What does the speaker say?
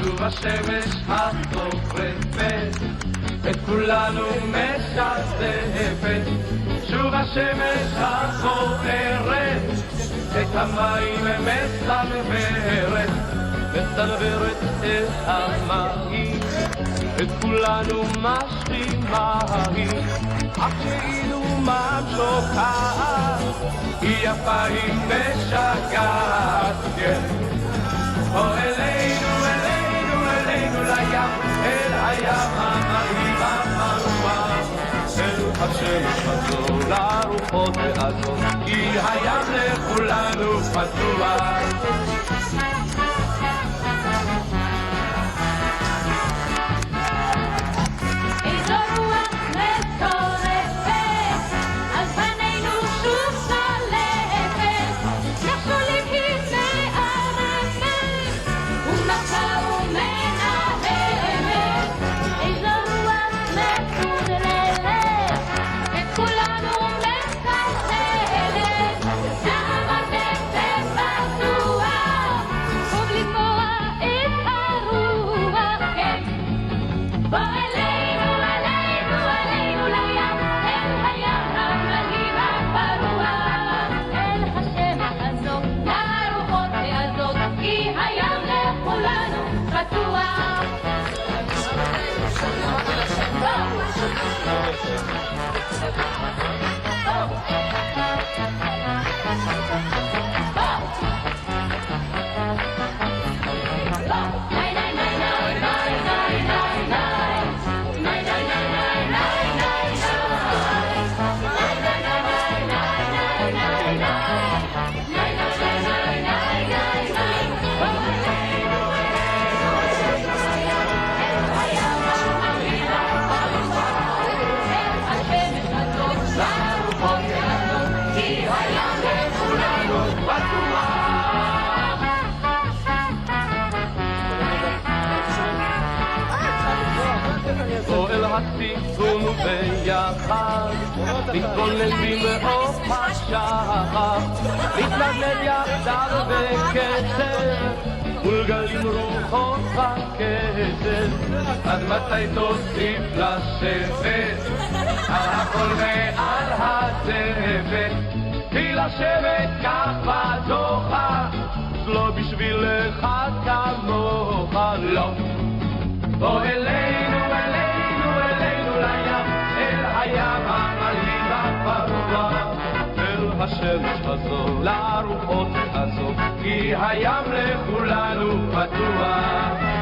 שוב השמש החורפת את כולנו משתפת, שוב השמש החוררת את המים מסנוורת, מסנוורת את המים, את כולנו משלימה היא, אך שאילומם שוקעת, היא יפה היא משגעת, כן. בוא אלינו, אלינו, אלינו לים, אל הים המרהיב המרוח, אל השמש הזו לרוחות העזות, כי הים לכולנו פתוח. הסיכון ביחד, מתבוננים באור השחר, מתנדנד יחדיו בקצב, מול גלים רוחות בקצב, עד מתי תוסיף לשבת, על הכל ועל הזבת, כי לשבת כך בדוחה, לא בשבילך כמוך, לא. בוא אלינו, אלינו, אלינו לים, אל הים המרהיב הפרוע, אל השמש הזו, לרוחות הזו, כי הים לכולנו פתוח.